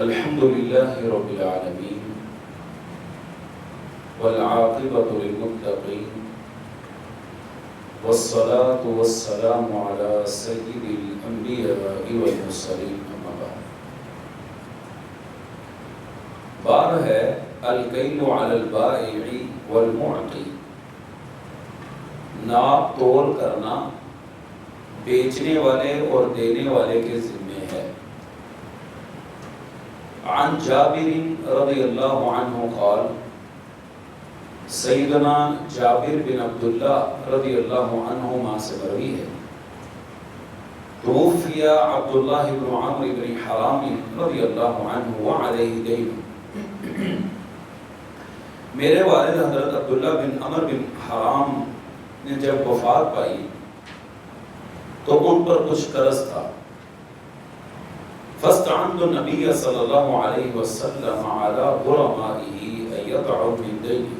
الحمد لله رب العالمين والعاقبة للمتقين والصلاة والسلام على سيد الأنبياء والمرسلين أما بعد. بار ہے الکیل علی البائع والمعطی، ناپ تول کرنا بیچنے والے اور دینے والے کے ذمے ہے۔ عن جابر رضی اللہ عنہ قال، سیدنا جابر بن عبداللہ رضی اللہ عنہما سے مروی ہے، توفی عبداللہ بن عمرو بن حرام رضی اللہ عنہ وعلیہ دین۔ میرے والد حضرت عبداللہ بن عمر بن حرام نے جب وفات پائی تو ان پر کچھ قرض تھا۔ فاستعنت النبی صلی اللہ علیہ وسلم علی غرمائہ ان یدعوا من دینہ،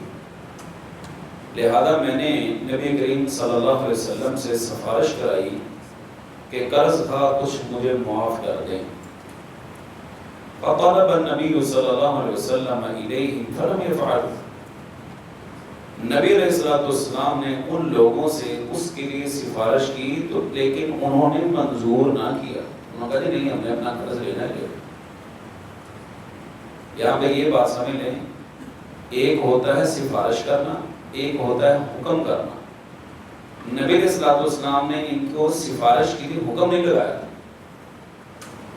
لہذا میں نے نبی کریم صلی اللہ علیہ وسلم سے سفارش کرائی کہ قرض کا کچھ مجھے معاف کر دیں۔ فطلب النبی صلی اللہ علیہ وسلم الیہم فلم یفعلوا، نبی علیہ السلام نے ان لوگوں سے اس کے لیے سفارش کی تو لیکن انہوں نے منظور نہ کیا۔ انہوں نے کہا نہیں، ہم نے اپنا قرض لینا ہے۔ یہاں پہ یہ بات سمجھ لیں، ایک ہوتا ہے سفارش کرنا، ایک ہوتا ہے حکم کرنا۔ نبی علیہ السلام نے ان کو سفارش کے لیے حکم نہیں لگایا تھا۔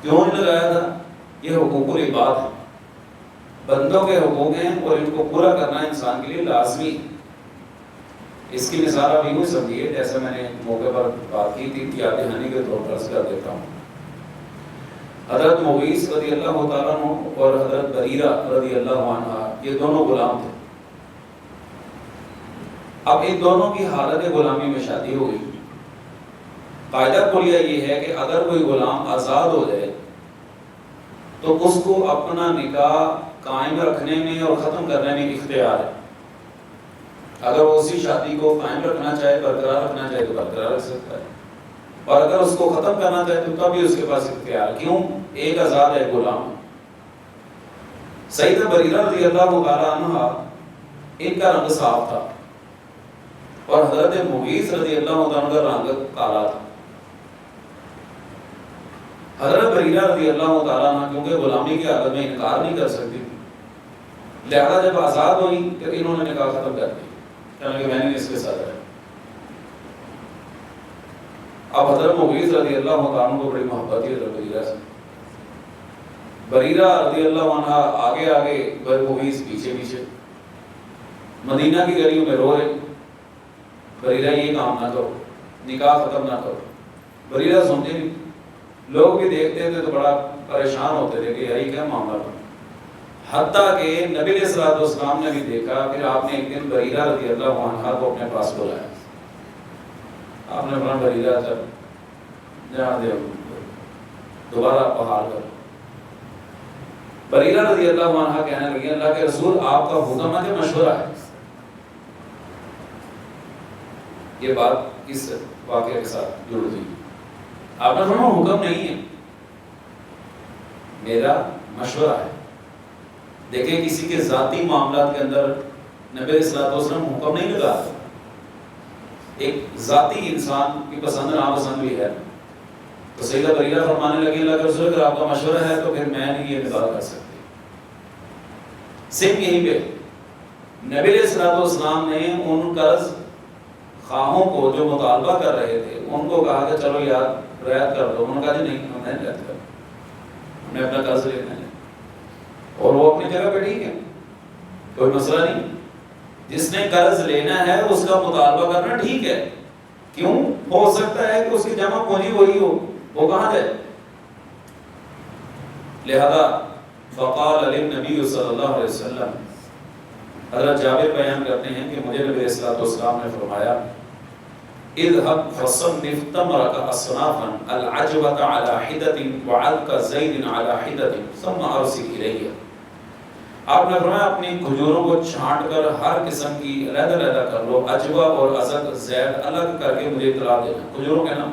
کیوں نہیں لگایا تھا؟ یہ حقوق العباد ہے، بندوں کے حقوق ہیں اور ان کو پورا کرنا انسان کے لیے لازمی۔ اس کی مثال آپ یوں سمجھیے، جیسے میں نے موقع پر بات کی تھی، یاد دہانی کے طور پر کر دیتا ہوں۔ حضرت مغیث رضی اللہ تعالیٰ عنہ اور حضرت بریرہ رضی اللہ عنہ، یہ دونوں غلام تھے۔ اب ان دونوں کی حالت غلامی میں شادی ہو گئی۔ قاعدہ کلیہ یہ ہے کہ اگر کوئی غلام آزاد ہو جائے تو اس کو اپنا نکاح قائم رکھنے میں اور ختم کرنے میں اختیار ہے۔ اگر وہ اسی شادی کو قائم رکھنا چاہے، برقرار رکھنا چاہے تو برقرار رکھ سکتا ہے، اور اگر اس کو ختم کرنا چاہے تو تب بھی اس کے پاس اختیار ہے۔ کیوں؟ ایک آزاد ہے، غلام۔ سیدہ بریرہ رضی اللہ تعالیٰ عنہ، ان کا رنگ صاف تھا اور حضرت مغیث رضی اللہ عنہ کا رنگ کالا تھا۔ حضرت بریرہ رضی اللہ تعالیٰ عنہ کیونکہ غلامی کی حالت میں انکار نہیں کر سکتی تھی، لہذا جب آزاد ہوئی تو انہوں نے نکاح ختم کر دیا، کہنے کہ میں نے اس کے ساتھ رہا۔ اب حضرت مغیث رضی اللہ عنہ کو بڑی محبت تھی حضرت بریرہ سے۔ بریرہ رضی اللہ عنہ آگے آگے، مغیث پیچھے پیچھے، مدینہ کی گلیوں میں رو رہے، بریرہ یہ کام نہ کرو، نکاح ختم نہ کرو۔ بریرہ سنتے نہیں، لوگ بھی دیکھتے تھے تو بڑا پریشان ہوتے تھے کہ یہی کیا معاملہ تھا۔ حتیٰ کہ نبی علیہ السلام نے بھی دیکھا، پھر آپ نے ایک دن بریرہ رضی اللہ عنہ کو اپنے پاس بلایا۔ آپ نے اپنا بریرہ چل جہاں دے دوبارہ بحال کر۔ بریرہ رضی اللہ عنہ کہنے لگی، اللہ کے رسول آپ کا حکم ہے کہ مشورہ ہے۔ یہ بات اس واقعے کے ساتھ جڑ گئی۔ آپ نے فرمایا حکم نہیں ہے، میرا مشورہ ہے۔ دیکھیں کسی کے ذاتی معاملات کے اندر نبی علیہ السلام حکم نہیں لگا، ایک ذاتی انسان کی پسند ناپسند بھی ہے۔ تو سیدہ بریرہ فرمانے لگی، اللہ کے رسول اگر آپ کا مشورہ ہے تو پھر میں نہیں یہ نکاح کر سکتی۔ صرف یہیں پہ نبی علیہ السلام نے ان قرض خواہوں کو جو مطالبہ کر رہے تھے ان کو کہا کہ چلو یار رعایت کر دو۔ انہوں نے کہا جی نہیں، ہم نہیں رعایت کر، ہم نے اپنا قرض لینا ہے، اور وہ اپنی جگہ پہ ٹھیک ہے، کوئی مسئلہ نہیں۔ جس نے قرض لینا ہے اس کا مطالبہ کرنا ٹھیک ہے، کیوں؟ ہو سکتا ہے کہ اس کی جمع پونجی وہی ہو، وہ کہاں جائے؟ لہذا فقال للنبی صلی اللہ علیہ وسلم، حضرت جابر بیان کرتے ہیں کہ مجھے نبی علیہ السلام نے فرمایا، اذهب فصنف تمرك اصنافا العجوة على حدة وعلك زيد على حدة ثم ارسل الي۔ آپ نے فرمایا اپنی کھجوروں کو چھانٹ کر ہر قسم کی علیحدہ علیحدہ کر لو، عجوہ اور ازد زید الگ کر کے مجھے اطلاع دینا، کھجوروں کے نام۔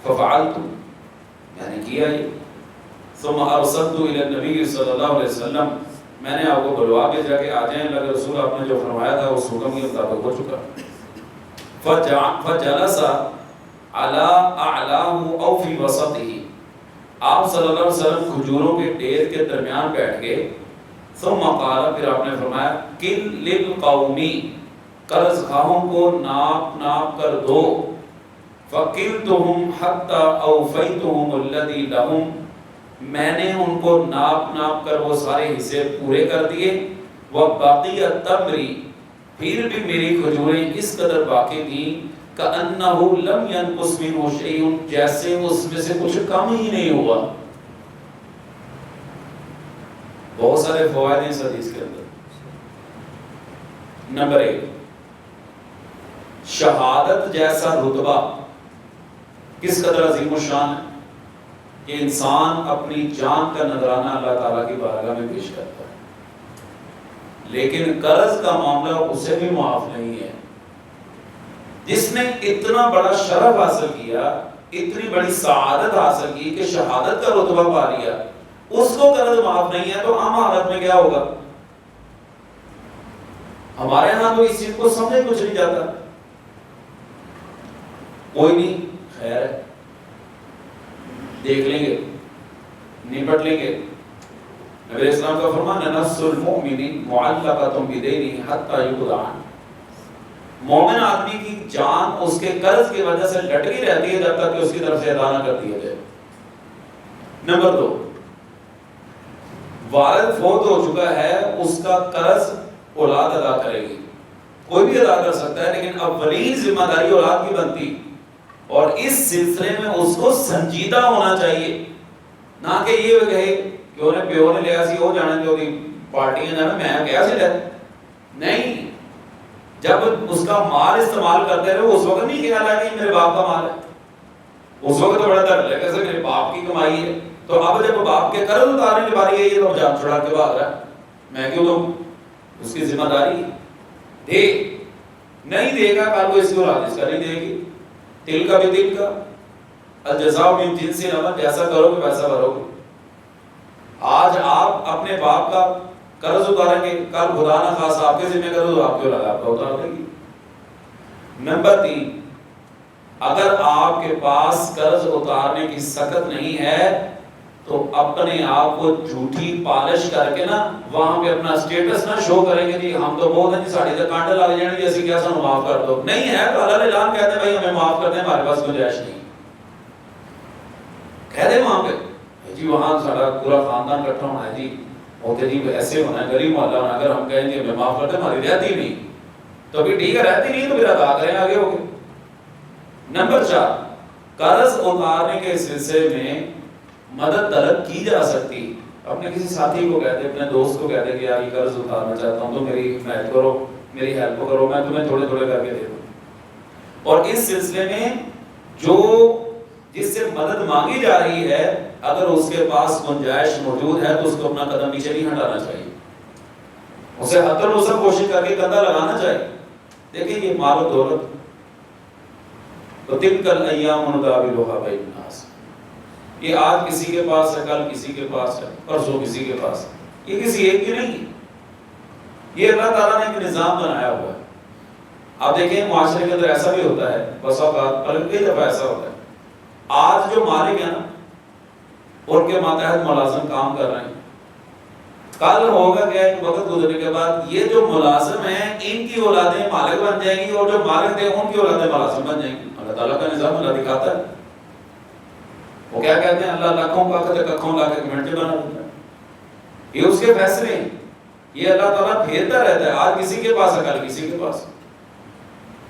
ففعلت، یعنی کیا یہ، ثم ارسلت الى النبی صلی اللہ علیہ وسلم، میں نے آپ کو بلوا بھیجا کہ آ جائیں، اللہ کے رسول آپ نے جو فرمایا تھا اس حکم کے مطابق ہو چکا۔ فجلس على اعلاه او في وسطه، آپ صلی اللہ علیہ وسلم کھجوروں کے ڈھیر کے درمیان بیٹھ گئے۔ ثم قال، پھر آپ نے فرمایا کل للقومی، قرض خواہوں کو ناپ ناپ کر دو، فقلتهم حتى اوفیتهم الذی لهم، میں نے ان کو ناپ ناپ کر وہ سارے حصے پورے کر دیے۔ وبقی التمر، پھر بھی میری کھجوریں اس قدر باقی تھیں، کأنہ لم ينقص منہ شیء، جیسے اس میں سے کچھ کم ہی نہیں ہوا۔ بہت سارے فوائد ہیں اس حدیث کے اندر۔ نمبر 1، شہادت جیسا رتبہ کس قدر عظیم الشان ہے کہ انسان اپنی جان کا نذرانہ اللہ تعالیٰ کی بارگاہ میں پیش کرتا ہے، لیکن قرض کا معاملہ اسے بھی معاف نہیں ہے۔ جس نے اتنا بڑا شرف حاصل کیا، اتنی بڑی سعادت حاصل کی کہ شہادت کا رتبہ پا لیا، اس کو قرض معاف نہیں ہے تو عام حالت میں کیا ہوگا؟ ہمارے ہاں تو اس چیز کو سمجھے کچھ نہیں جاتا، کوئی نہیں خیر ہے، دیکھ لیں گے، نپٹ لیں گے۔ نبی اسلام کا فرمان ہے نفس المؤمن معلقۃ بدینہ حتی یقضی عنہ، مومن آدمی کی جان اس کے قرض کی وجہ سے لٹکی رہتی ہے جب تک کہ اس کی طرف سے ادا نہ کر دیا جائے۔ نمبر 2، والد فوت ہو چکا ہے، اس کا قرض اولاد ادا کرے گی، کوئی بھی ادا کر سکتا ہے، لیکن اولین ذمہ داری اولاد کی بنتی، اور اس سلسلے میں اس کو سنجیدہ ہونا چاہیے، نہ کہ یہ کہے کہ انہیں پیو نے لیا سی ہو جانا جو پارٹی ہے جانا میں کیا سے لے، نہیں، جب اس کا مال استعمال کرتے رہے اس وقت نہیں خیال ہے کہ میرے باپ کا مال ہے، اس وقت تو بڑا درد ہے کیسے میرے باپ کی کمائی ہے، تو اب جب باپ کے قرض اتارنے کی باری ہے یہ تو جان چھڑا کے بھاگ رہا ہے، میں کیوں دوں؟ اس کی ذمہ داری دے، نہیں دے گا کل کو اس کو راضی کا نہیں دے گی، دل کا بھی دل کا، الجزاء من جنس العمل، جیسا کرو گے ویسا بھرو گے۔ آج آپ اپنے باپ کا قرض اتاریں گے، کل خدا نہ خاص آپ کے ذمہ قرض آپ کے اولاد آپ کا اتار دے گی۔ نمبر 3، اگر آپ کے پاس قرض اتارنے کی سخت نہیں ہے تو اپنے آپ کو جھوٹی پالش کر کے نا وہاں پہ اپنا سٹیٹس نہ شو کریں گے جی ہم تو بہت ہیں جی ساڑی تے کانٹے لگ جانے جی اسی کیا سانو معاف کر دو، نہیں ہے تو اللہ اعلان کہتے ہیں بھائی ہمیں معاف کر دیں، ہمارے پاس گنجائش نہیں، کہہ دیں وہاں پہ جی وہاں سارا پورا خاندان اکٹھا ہونا ہے جی، اوکے جی ایسے ہونا ہے، غریب محلہ ہونا، اگر ہم کہیں گے ہمیں معاف کر دیں ہماری رہتی نہیں تو بھی ٹھیک ہے، رہتی نہیں تو پھر ادا کریں آگے ہو گئے۔ نمبر 4، قرض اتارنے کے سلسلے میں مدد طلب کی جا سکتی، اپنے کسی ساتھی کو کہتے، اپنے دوست کو کہتے کہ یار یہ قرض اتارنا چاہتا ہوں تو میری حمایت کرو، میری ہیلپ کرو، میں تمہیں تھوڑے تھوڑے کر کے دے دوں، اور اس سلسلے میں جو جس سے مدد مانگی جا رہی ہے اگر اس کے پاس گنجائش موجود ہے تو اس کو اپنا قدم پیچھے نہیں ہٹانا چاہیے، اسے حتی الوسع کوشش کر کے کندھا لگانا چاہیے۔ دیکھیں یہ مال و دولت تو تلک الایام نداولها بین الناس، یہ آج کسی کے پاس ہے، کل کسی کے پاس ہے، پرسوں کسی کے پاس ہے، یہ کسی ایک کی نہیں، یہ اللہ تعالیٰ نے ایک نظام بنایا ہوا ہے۔ آپ دیکھیں معاشرے کے اندر ایسا بھی ہوتا ہے، بس اوقات پر کئی دفعہ ایسا ہوتا ہے، آج جو مالک ہیں نا ان کے ماتحت ملازم کام کر رہے ہیں، کل ہوگا کیا ایک وقت گزرنے کے بعد یہ جو ملازم ہیں ان کی اولادیں مالک بن جائیں گی اور جو مالک تھے ان کی اولادیں ملازم بن جائیں گی۔ اللہ تعالیٰ کا نظام اللہ دکھاتا ہے، وہ کیا کہتے ہیں اللہ لاکھوں کا کتے ککھوں لا کے کمنٹ بنا دیتا ہے، یہ اس کے فیصلے ہیں، یہ اللہ تعالیٰ پھیرتا رہتا ہے، آج کسی کے پاس ہے کل کسی کے پاس۔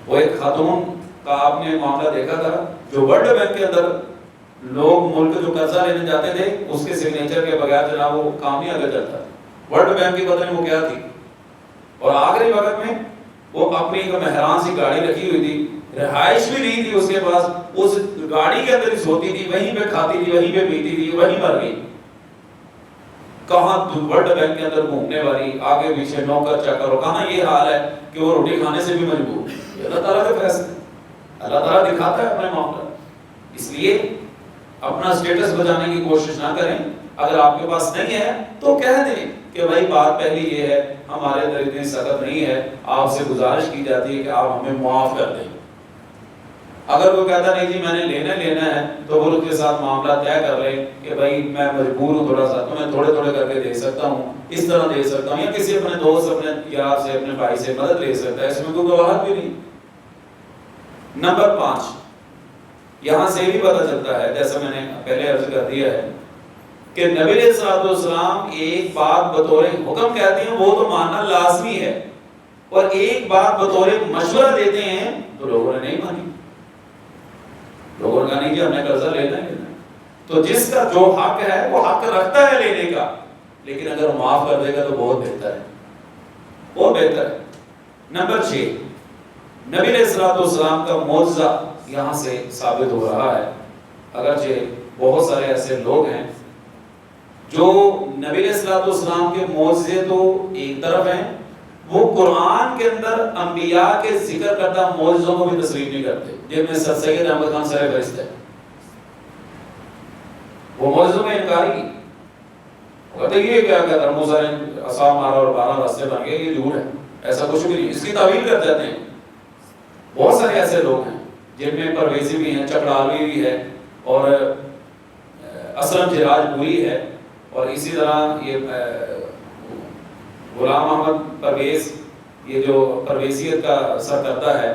وہ ایک خاتون کا آپ نے معاملہ دیکھا تھا جو ورلڈ بینک کے اندر لوگ ملک جو قرضہ لینے جاتے تھے اس کے سگنیچر کے بغیر جناب وہ کام نہیں آگے چلتا، ورلڈ بینک کی پتہ نہیں وہ کیا تھی، اور آخری وقت میں وہ اپنی ایک مہران سی گاڑی رکھی ہوئی تھی، رہائش بھی نہیں تھی اس کے پاس، اس گاڑی کے اندر ہی سوتی تھی، وہیں پہ کھاتی تھی، وہیں پہ پیتی تھی، وہیں مر گئی۔ کہاں ورلڈ بینک کے اندر گھومنے والی آگے پیچھے نوکر چاکر، اور کہاں یہ حال ہے کہ وہ روٹی کھانے سے بھی مجبور، یہ اللہ تعالیٰ کے فیصلے، اللہ تعالیٰ دکھاتا ہے اپنے معاملہ۔ اس لیے اپنا اسٹیٹس بچانے کی کوشش نہ کریں. اگر آپ کے پاس نہیں ہے تو کہہ دیں کہ بھائی بات پہلی یہ ہے, ہمارے اندر اتنی سخت نہیں ہے, آپ سے گزارش کی جاتی ہے کہ آپ ہمیں معاف کر دیں. اگر وہ کہتا نہیں جی میں نے لینا ہے, تو وہ اس کے ساتھ معاملہ طے کر لیں کہ بھائی میں مجبور ہوں, تھوڑا سا تو میں تھوڑے تھوڑے کر کے دے سکتا ہوں, اس طرح دے سکتا ہوں, یا کسی اپنے دوست, اپنے یار سے, اپنے بھائی سے مدد لے سکتا ہے, اس میں کوئی گواہت بھی نہیں. نمبر 5, یہاں سے بھی پتہ چلتا ہے, جیسا میں نے پہلے عرض کر دیا ہے, کہ نبی علیہ الصلوۃ والسلام ایک بات بطور حکم کہتے ہیں وہ تو ماننا لازمی ہے, اور ایک بات بطور مشورہ دیتے ہیں تو لوگوں نے نہیں مانی. لوگوں کا نہیں کہ ہم نے قرضہ لینا ہے, تو جس کا جو حق ہے وہ حق رکھتا ہے لینے کا, لیکن اگر معاف کر دے گا تو بہت بہتر ہے, بہت بہتر ہے. نمبر 6, نبی علیہ الصلوۃ والسلام کا معجزہ یہاں سے ثابت ہو رہا ہے. اگرچہ بہت سارے ایسے لوگ ہیں جو نبی علیہ الصلوۃ والسلام کے معجزے تو ایک طرف ہیں, وہ قرآن کے اندر انبیاء کے ذکر کردہ معجزوں کو بھی تسلیم نہیں کرتے, جن میں سر سید احمد خان سر فہرست ہے. وہ معجزوں میں انکاری کی, کہتے یہ کیا کہتا ہے موسیٰ نے عصا مارا اور 12 راستے بن گئے, یہ جھوٹ ہے, ایسا کچھ بھی نہیں, اس کی تعویل کر جاتے ہیں. بہت سارے ایسے لوگ ہیں جن میں پرویزی بھی ہیں, چکڑالوی بھی ہے, اور اسلم جراج پوری ہے, اور اسی طرح یہ غلام احمد پرویز, یہ جو پرویزیت کا سرکردہ ہے.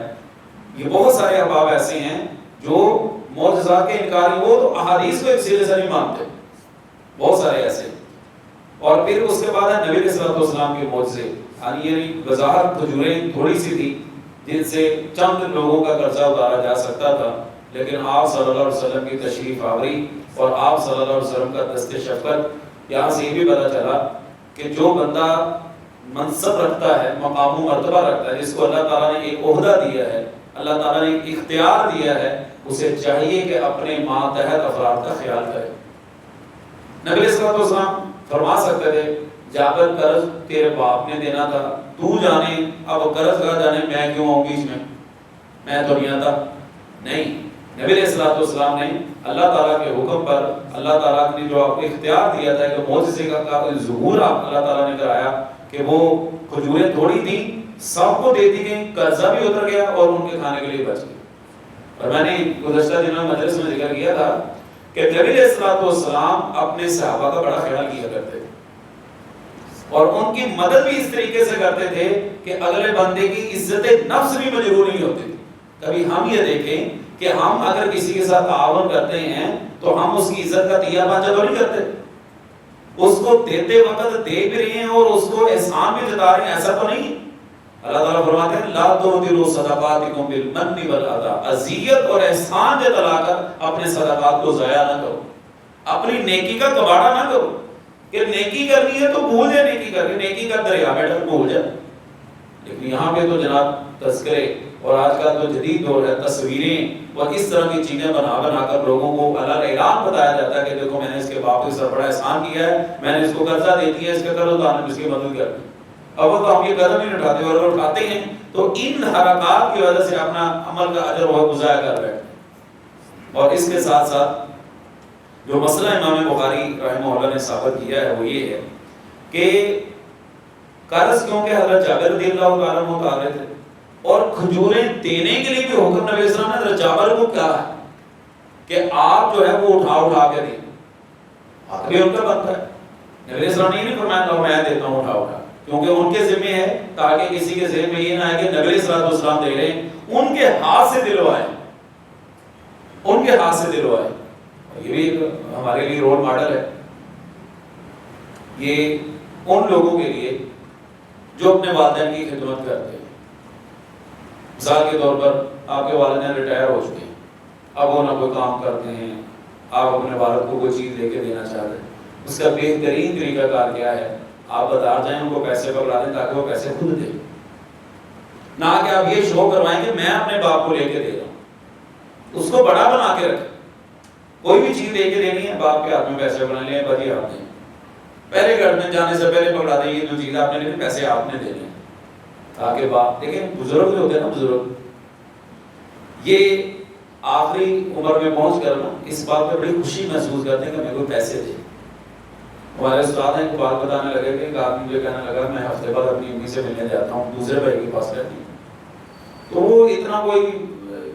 یہ بہت سارے احباب ایسے ہیں جو معجزات کے انکاری, وہ تو احادیث کو ایک سرے سے نہیں مانتے, بہت سارے ایسے. اور پھر اس کے بعد ہے نبی علیہ الصلوۃ والسلام کے معجزے. یہ وضاحت کھجوریں تھوڑی سی تھی جن سے چند لوگوں کا قرضہ اتارا جا سکتا تھا, لیکن آپ صلی اللہ علیہ وسلم کی تشریف آوری اور آپ صلی اللہ علیہ وسلم کا دست شفقت, یہاں سے یہ بھی پتہ چلا کہ جو بندہ منصب رکھتا ہے, مقام و مرتبہ رکھتا ہے, جس کو اللہ تعالیٰ نے ایک عہدہ دیا ہے, اللہ تعالیٰ نے ایک اختیار دیا ہے, اسے چاہیے کہ اپنے ماتحت افراد کا خیال کرے. نبی علیہ الصلوۃ والسلام فرما سکتے تھے جابر قرض تیرے باپ نے دینا تھا, تو جانے اب قرض کا جانے میں کیوں آؤں بیچ میں تو نہیں آتا. نہیں, نبی علیہ الصلوۃ والسلام نے اللہ تعالیٰ کے حکم پر, اللہ تعالیٰ نے جو آپ کو اختیار دیا تھا کہ معجزے کا ظہور آپ اللہ تعالیٰ نے کرایا, کہ وہ کھجوریں تھوڑی تھیں, سب کو دے دی گئیں, قرضہ بھی اتر گیا اور ان کے کھانے کے لیے بچ گئے. اور میں نے گزشتہ دنوں مجلس میں ذکر کیا تھا کہ نبی علیہ الصلوۃ والسلام اپنے صحابہ کا بڑا خیال کیا کرتے تھے, اور ان کی مدد بھی اس طریقے سے کرتے تھے کہ اگلے بندے کی عزت نفس بھی مجروح نہیں ہوتی تھی. کبھی ہم یہ دیکھیں کہ ہم اگر کسی کے ساتھ تعاون کرتے ہیں تو ہم اس کی عزت کا تیا بانچا تو نہیں کرتے, اس کو دیتے وقت دے بھی رہے ہیں اور اس کو احسان بھی جتا رہے ہیں, ایسا تو نہیں. اللہ تعالیٰ فرماتے ہیں لا تبطلوا صدقاتکم بالمن والاذی, اذیت اور احسان جتلا کر اپنے صدقات کو ضائع نہ کرو, اپنی نیکی کا کباڑہ نہ کرو. کہ نیکی کرنی ہے تو بھول جائے, نیکی کر کے نیکی کا دریا میں ڈر بھول جائے. لیکن یہاں پہ تو جناب تذکرے, اور آج کا تو جدید دور ہے, تصویریں اور اس طرح کی چیزیں بنا کر لوگوں کو اللہ اعلان بتایا جاتا ہے کہ دیکھو میں نے اس کے باپ کے ساتھ بڑا احسان کیا ہے, میں نے اس کو قرضہ دے دیا ہے, اس کا قرض اتارنے میں اس کی مدد کر دی. اب تو ہم یہ قدم نہیں اٹھاتے, اور اگر اٹھاتے ہیں تو ان حرکات کی وجہ سے اپنا عمل کا اجر وہ ضائع کر رہے ہیں. اور اس کے ساتھ ساتھ جو مسئلہ امام بخاری رحمہ اللہ نے ثابت کیا ہے وہ یہ ہے کہ قرض کیونکہ حضرت جابر رضی اللہ تعالیٰ عنہ اتار رہے تھے, اور کھجوریں دینے کے لیے بھی حکم نبی صلی اللہ علیہ وسلم نے حضرت جابر کو کیا ہے کہ آپ جو ہے وہ اٹھا کے دیں, حق بھی ان کا بنتا ہے. نبی علیہ السلام نے نہیں فرمایا کہ میں دیتا ہوں اٹھا, کیونکہ ان کے ذمہ ہے تاکہ کسی کے ذہن میں یہ نہ آئے کہ نبی علیہ السلام دے رہے ہیں, ان کے ہاتھ سے دلوائے, ان کے ہاتھ سے دلوائے. یہ بھی ایک ہمارے لیے رول ماڈل ہے, یہ ان لوگوں کے لیے جو اپنے والدین کی خدمت کرتے ہیں. مثال کے طور پر آپ کے والدین ریٹائر ہو چکے ہیں, اب وہ نہ کوئی کام کرتے ہیں, آپ اپنے والد کو کوئی چیز لے کے دینا چاہتے ہیں, اس کا بہترین طریقہ کار کیا ہے, آپ بتا جائیں ان کو پیسے پکڑا دیں تاکہ وہ پیسے خود دیں, نہ کہ آپ یہ شو کروائیں کہ میں اپنے باپ کو لے کے دے رہا ہوں. اس کو بڑا بنا کے رکھیں, کوئی بھی چیز لے کے دینی ہے باپ کے ہاتھ میں پیسے بنا لیں, بھائی آپ دیں, پہلے گھر میں جانے سے پہلے پکڑا دیں یہ جو چیز آپ نے لینی پیسے آپ نے دینے, تاکہ باپ دیکھیں بزرگ جو ہوتے ہیں نا, بزرگ یہ آخری عمر میں پہنچ کر نا اس بات پہ بڑی خوشی محسوس کرتے ہیں کہ میرے کو پیسے دے. ہمارے استاد ہیں ایک بات بتانے لگے کہ ایک آدمی مجھے کہنے لگا میں ہفتے بعد اپنی امی سے ملنے جاتا ہوں, دوسرے بھائی کے پاس رہتی ہوں, تو وہ اتنا کوئی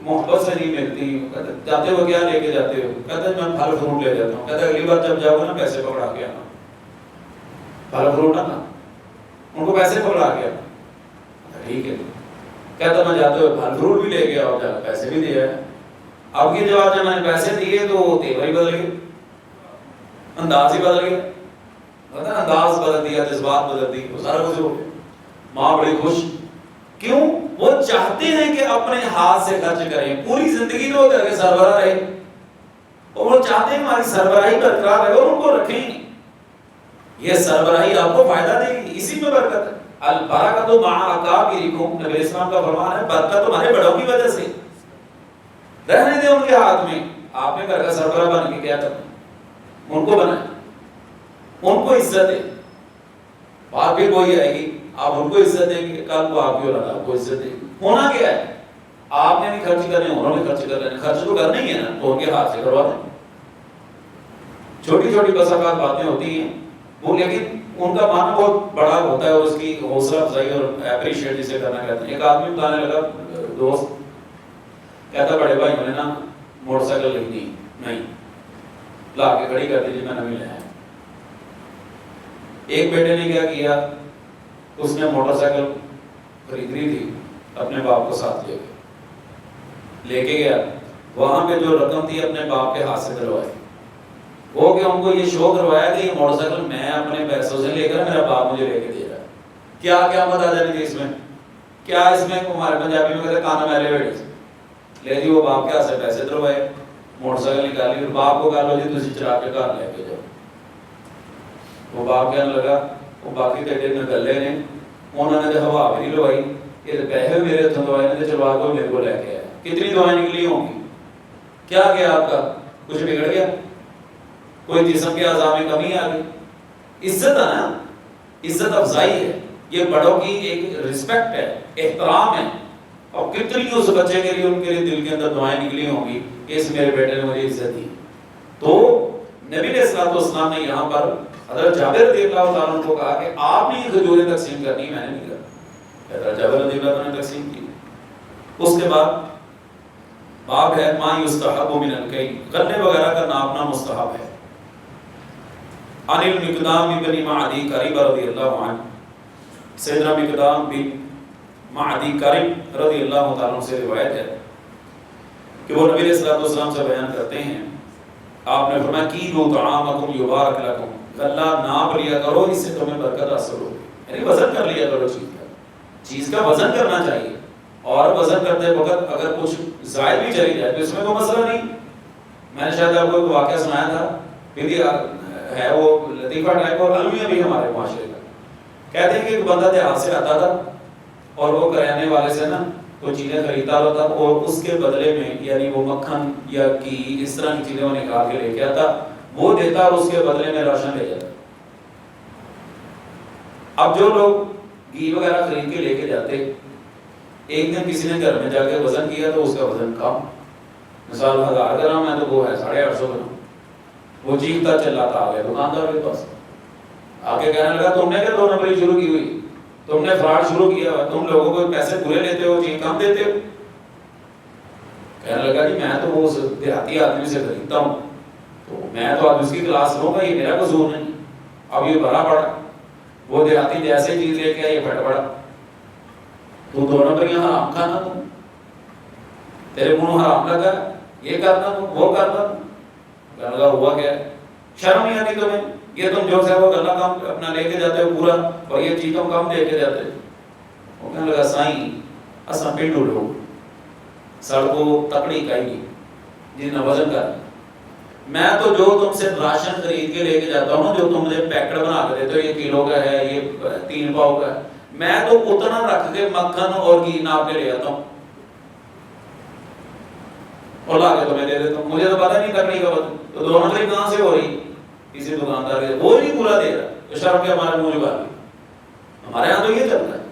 محبت سے نہیں ملتی. جاتے ہو کیا لے کے جاتے ہو؟ کہتے ہیں میں پھل فروٹ لے جاتا ہوں. کہتے ہیں اگلی بار جب جاؤ گے نا پیسے پکڑا کے آنا. پھل فروٹ نا ان کو پیسے پکڑا کے آنا. ٹھیک ہے. کہتا میں جاتے ہوئے پھل فروٹ بھی لے کے آؤ, جا پیسے بھی دیا ہے. اب کی جواب جب میں نے پیسے دیے تو تیور ہی بدل گئے, انداز ہی بدل گیا. انداز بدل دیا, جذبات بدل دی, وہ سارا کچھ ہو گیا. ماں بڑی خوش. کیوں؟ وہ چاہتے ہیں کہ اپنے ہاتھ سے خرچ کریں, پوری زندگی تو کر کے سربراہ رہے, اور وہ چاہتے ہیں ہماری سربراہی برقرار رہے اور ان کو رکھیں. یہ سربراہی آپ کو فائدہ دے گی, اسی میں برکت ہے. البرکۃ مع اکابرکم, نبی اسلام کا فرمان ہے برکت تمہارے بڑوں کی وجہ سے. رہنے دیں ان کے ہاتھ میں. آپ نے گھر کا سربراہ بن کے کیا کرنا, ان کو بنائیں, ان کو عزت دیں. بات بھی وہی آئے گی, آپ ان کو عزت دیں گے, کل کو آپ کی اولاد آپ کو عزت دے گی. ہونا کیا ہے, آپ نے نہیں خرچ کرنے, انہوں نے خرچ کر لینے. خرچ تو کرنا ہی ہے نا, تو ان کے ہاتھ سے کروا دیں. چھوٹی چھوٹی بس اوقات باتیں ہوتی ہیں وہ, لیکن ان کا معنی بہت بڑا ہوتا ہے اور اس کی حوصلہ افزائی اور اپریشیٹ جسے کرنا کہتے ہیں. ایک آدمی بتانے لگا, دوست کہتا بڑے بھائی میں نے نا موٹر سائیکل نہیں لا کے کھڑی کر دیجیے, میں نویں لایا. ایک بیٹے نے کیا کیا, اس نے موٹر سائیکل خریدنی تھی, اپنے باپ کو ساتھ لے کے گیا. وہاں پہ جو رقم تھی اپنے باپ کے ہاتھ سے دلوائی. وہ کہ ان کو یہ شو کروایا کہ یہ موٹر سائیکل میں اپنے پیسوں سے لے کر, میرا باپ مجھے لے کے دے رہا ہے. کیا قیامت آ جانی تھی اس میں, کیا اس میں ہمارے پنجابی میں کہتے کانا میلے بیٹھے لے جی, وہ باپ کے ہاتھ سے پیسے دلوائے, موٹر سائیکل نکالی, اور باپ کو کہا لو جی تسی چلا کے گھر لے کے جاؤ. وہ باپ کہنے لگا وہ باقی بیٹے میں گلے نے, انہوں نے تو ہوا بھی نہیں لوائی, یہ تو پیسے میرے ہاتھوں دوائی نے چلوا کو میرے کو لے کے آیا. کتنی دوائیں نکلی ہوں گی, کیا کیا آپ کا, کچھ بگڑ گیا, کوئی جسم کے اعضاء میں کمی آ گئی. عزت ہے نا, عزت افزائی ہے, یہ بڑوں کی ایک رسپیکٹ ہے, احترام ہے. اور کتنی اس بچے کے لیے ان کے لیے دل کے اندر دعائیں نکلی ہوں گی کہ اس میرے بیٹے نے مجھے عزت دی. تو نبی علیہ الصلوۃ والسلام نے یہاں پر حضرت جابر رضی اللہ تعالیٰ عنہ کو کہا کہ آپ نے یہ کھجوریں تقسیم کرنی, میں نے نہیں کرا. حضرت جابر رضی اللہ عنہ نے تقسیم کی. اس کے بعد باب ہے ما یستحب من الکیل, غلے وغیرہ کا ناپنا مستحب ہے. عن المقدام بن معدی کرب رضی اللہ عنہ, سیدنا مقدام بن معدی کرب رضی اللہ تعالیٰ عنہ سے روایت ہے کہ وہ نبی علیہ الصلوۃ والسلام سے بیان کرتے ہیں, آپ نے فرمایا کیلوا طعامکم یبارک لکم, غلہ ناپ لیا کرو, اس سے تمہیں برکت حاصل ہوگی. یعنی وزن کر لیا کرو, چیز کا وزن کرنا چاہیے. اور وزن کرتے وقت اگر کچھ زائد بھی چلی جائے تو اس میں کوئی مسئلہ نہیں. میں نے شاید آپ کو ایک واقعہ سنایا تھا, پھر ہے وہ لطیفہ ٹائپ اور المیہ بھی ہمارے معاشرے کا. کہتے ہیں کہ ایک بندہ دیہات سے آتا تھا اور وہ کریانے والے سے نا کوئی چیزیں خریدتا ہوتا, اور اس کے بدلے میں یعنی وہ مکھن یا گھی اس طرح کی چیزیں وہ نکال کے لے کے آتا, وہ دیتا اور اس کے بدلے میں راشن لے جاتا. اب جو لوگ گھی وغیرہ خرید کے لے کے جاتے, ایک دن کسی نے گھر میں جا کے وزن کیا تو اس کا وزن کم, مثال 1000 گرام ہے تو وہ ہے 850 گرام. وہ چیختا چلاتا آ گیا دکاندار کے پاس, آ کے کہنے لگا تم نے کیا 2 نمبری شروع کی ہوئی, تم نے فراڈ شروع کیا ہوا, تم لوگوں کو پیسے پورے لیتے ہو, چیز کم دیتے ہو. کہنے لگا جی میں تو وہ دیہاتی آدمی سے خریدتا ہوں, تو میں تو اب اس کی کلاس لوں گا, یہ میرا قصور نہیں. اب یہ بھرا پڑا, وہ دیہاتی جیسے چیز لے کے یہ پھٹ پڑا, تو 2 نمبر حرام کھانا, تم تیرے منہ حرام لگا, یہ کرنا تم, وہ کرنا تم. کہنے لگا ہوا کیا ہے, شرم نہیں آتی تمہیں, یہ تم جو ہے وہ گلا کام اپنا لے کے جاتے ہو پورا, اور یہ چیز تم کم دے کے جاتے ہو. وہ کہنے لگا سائیں اساں پنڈو لوگ سڑکوں تکڑی کہیں جن نے وزن کر, میں تو جو تم سے راشن خرید کے لے کے جاتا ہوں, جو تم مجھے پیکٹ بنا کے دیتے ہو, یہ کلو کا ہے, یہ 3 پاؤ کا ہے, میں تو اتنا رکھ کے مکھن اور گھی ناپ کے لے جاتا ہوں اور لا کے تمہیں دے دیتا ہوں. مجھے تو پتہ نہیں تکڑی کا وزن, تو 2 نمبری کہاں سے ہو رہی, کسی دکاندار کے, وہ نہیں پورا دے رہا, تو شرم کے ہمارے منہ لگا دی. ہمارے یہاں تو یہ چلتا ہے.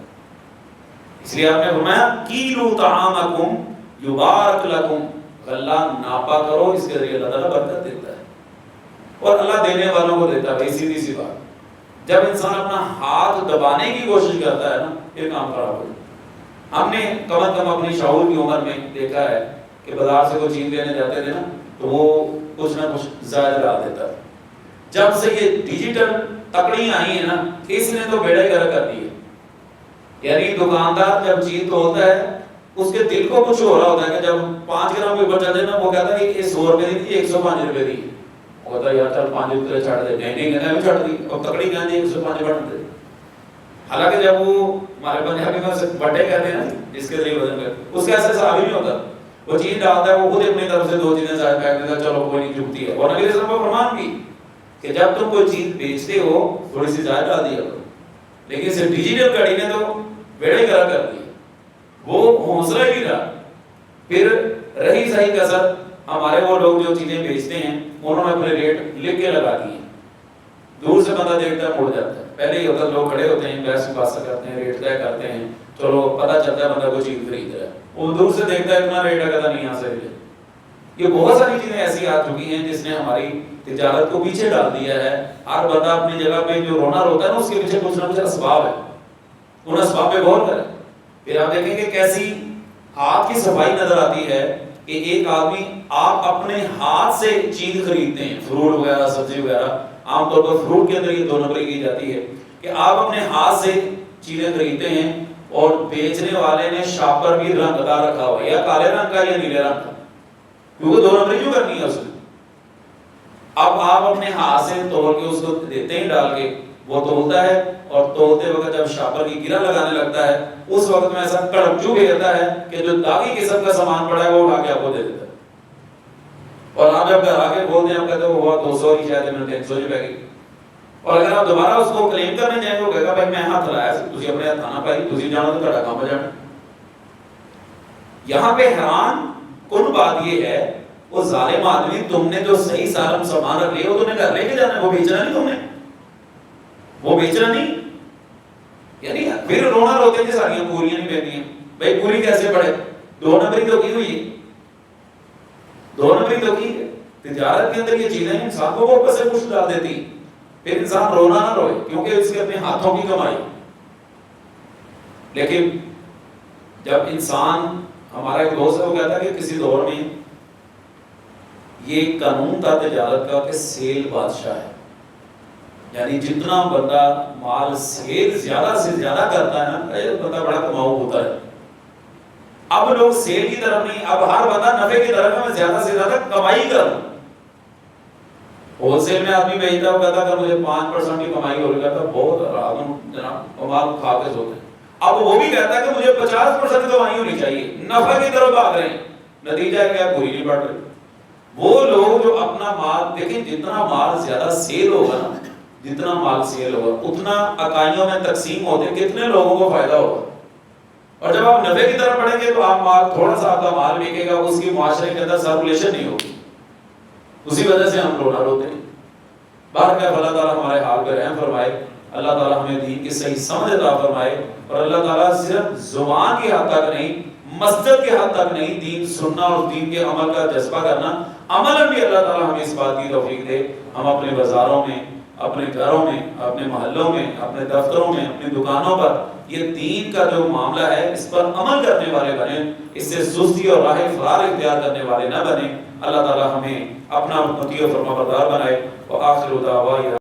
اس لیے آپ نے فرمایا کیلوا طعامکم یبارک لکم, غلہ ناپا کرو، اس کے ذریعے اللہ تعالیٰ برکت دیتا ہے، اور اللہ دینے والوں کو دیتا ہے. بھائی سیدھی سی بات، جب انسان اپنا ہاتھ دبانے کی کوشش کرتا ہے نا، یہ کام خراب ہو جاتا ہے. ہم نے کم از کم اپنی شعور کی عمر میں دیکھا ہے کہ بازار سے کوئی چیز لینے جاتے تھے نا تو وہ کچھ نہ کچھ زائد ڈال دیتا ہے. جب سے یہ ڈیجیٹل تکڑیاں آئی ہیں نا، اس نے تو بیڑا ہی گرک کر دی ہے. یعنی دکاندار جب چیز توڑتا ہے اس کے دل کو کچھ ہو رہا ہوتا ہے کہ جب 5 گرام کے اوپر چل جائے نا، وہ کہتا ہے کہ یہ 100 روپے دی تھی، 105 روپے دی. وہ کہتا ہے یار چل 5 روپے چھڑ دے. نہیں کہنا ہے چھڑ دی، اور تکڑی کہنا ہے 105 بڑھ دے. حالانکہ جب وہ ہمارے پنجابی میں بٹے کہتے ہیں نا جس کے ذریعے وزن کرتے، اس کا ایسا حساب ہی نہیں ہوتا. وہ چیز ڈالتا ہے، وہ خود اپنی طرف سے 2 چیزیں زائد پھینک دیتا ہے، چلو کوئی نہیں جھکتی ہے. اور نبی صلی اللہ علیہ وسلم کا فرمان بھی کہ جب تم کوئی چیز بیچتے ہو تھوڑی سی زائد ڈال دیا کرو. لیکن اسے ڈیجیٹل گھڑی نے تو بیڑے گرک کر دیا، وہ حوصلہ ہی نہیں رہا. پھر رہی صحیح کسر، ہمارے وہ لوگ جو چیزیں بیچتے ہیں انہوں نے اپنے ریٹ لکھ کے لگا دیے. دور سے بندہ دیکھتا ہے مڑ جاتا ہے. پہلے ہی ہوتا ہے لوگ کھڑے ہوتے ہیں، بحث مباحثہ کرتے ہیں، ریٹ طے کرتے ہیں، چلو پتہ چلتا ہے بندہ کوئی چیز خرید رہا ہے. وہ دور سے دیکھتا ہے اتنا ریٹ ہے، کہتا نہیں یہاں سے لے. یہ بہت ساری چیزیں ایسی آ چکی ہیں جس نے ہماری تجارت کو پیچھے ڈال دیا ہے. ہر بندہ اپنی جگہ پہ جو رونا روتا ہے نا، اس کے پیچھے کچھ نہ کچھ اسباب ہے. ان اسباب پہ غور کریں. پھر آپ دیکھیں کہ کیسی ہاتھ کی صفائی نظر آتی ہے کہ ایک آدمی، آپ اپنے ہاتھ سے چیز خریدتے ہیں، فروٹ وغیرہ سبزی وغیرہ. عام طور پر فروٹ کے اندر یہ 2 نمبری کی جاتی ہے کہ آپ اپنے ہاتھ سے چیزیں خریدتے ہیں اور بیچنے والے نے شاپر بھی رنگ دار رکھا ہوا ہے، یا کالے رنگ کا یا نیلے رنگ کا، کیونکہ 2 نمبری کیوں کرنی ہے اس نے. اب آپ اپنے ہاتھ سے توڑ کے اس کو دیتے ہیں ڈال کے، وہ تولتا ہے، اور تولتے وقت جب شاپر کی گرہ لگانے لگتا ہے اس وقت میں ایسا کڑپچو بھیجتا ہے کہ جو داغی قسم کا سامان پڑا ہے وہ اٹھا کے آپ کو دے دیتا ہے. اور آپ جب گھر آ کے بولتے ہیں، آپ کہتے ہو ہوا 200 کی شاید میں 300 روپے کی. اور اگر آپ دوبارہ اس کو کلیم کرنے جائیں گے، وہ کہے گا بھائی میں ہاتھ لایا سی، تسی اپنے ہاتھ آنا پائی، تسی جانو تو تہاڈا کام جانا. یہاں پہ حیران کن بات یہ ہے، وہ ظالم آدمی، تم نے جو صحیح سالم سامان رکھ لیا وہ تم نے گھر لے کے جانا ہے، وہ بیچنا نہیں تم نے، وہ بیچنا نہیں. یعنی پھر رونا روتے ہیں کہ ساریاں پوریاں نہیں پہنی ہیں. بھائی پوری کیسے پڑے؟ 2 نمبری تو کی ہوئی ہے، 2 نمبری تو کی ہے. تجارت کے اندر یہ چیزیں انسان کو واپس سے کچھ ڈال دیتی. پھر انسان رونا نہ روئے کیونکہ اس کے اپنے ہاتھوں کی کمائی. لیکن جب انسان، ہمارا ایک دوست ہے وہ کہتا ہے کہ کسی دور میں یہ قانون تھا تجارت کا کہ سیل بادشاہ ہے. یعنی جتنا بندہ مال سیل زیادہ سے زیادہ کرتا ہے نا، یہ بندہ بڑا کماؤ ہوتا ہے. اب لوگ سیل کی طرف نہیں، اب ہر بندہ نفع کی طرف ہے، میں زیادہ سے زیادہ کمائی کروں. ہول سیل میں آدمی بیچتا ہے، وہ کہتا ہے کہ مجھے 5% کی کمائی ہو رہی ہے، کہتا بہت راحت ہوں جناب، مال کھا کے سوتے ہیں. اب وہ بھی کہتا ہے کہ مجھے 50% کمائی ہونی چاہیے، نفع کی طرف بھاگ رہے ہیں. نتیجہ کیا؟ پوری نہیں بڑھ رہی. وہ لوگ جو اپنا مال، دیکھیں جتنا مال زیادہ سیل ہوگا نا، جتنا مال سیل ہوگا اتنا اکائیوں میں تقسیم ہوتے کتنے لوگوں کو فائدہ ہوگا. اور جب آپ نفع کی طرف پڑھیں گے تو آپ مال، تھوڑا سا آپ کا مال بکے گا، اس کی معاشرے کے اندر سرکولیشن نہیں ہوگی. اسی وجہ سے ہم رونا روتے ہیں. باہر کا اللہ تعالیٰ ہمارے حال پہ رحم فرمائے. اللہ تعالیٰ ہمیں دین کی صحیح سمجھ عطا فرمائے. اور اللہ تعالیٰ صرف زبان کی حد تک نہیں، مسجد کے حد تک نہیں، دین سننا اور دین کے عمل کا جذبہ کرنا، عمل بھی اللہ تعالیٰ ہمیں اس بات کی توفیق دے. ہم اپنے بازاروں میں، اپنے گھروں میں، اپنے محلوں میں، اپنے دفتروں میں، اپنی دکانوں پر یہ دین کا جو معاملہ ہے اس پر عمل کرنے والے بنیں، اس سے سستی اور راہ فرار اختیار کرنے والے نہ بنیں. اللہ تعالیٰ ہمیں اپنا مطیع و فرمانبردار بنائے. وآخر دعوانا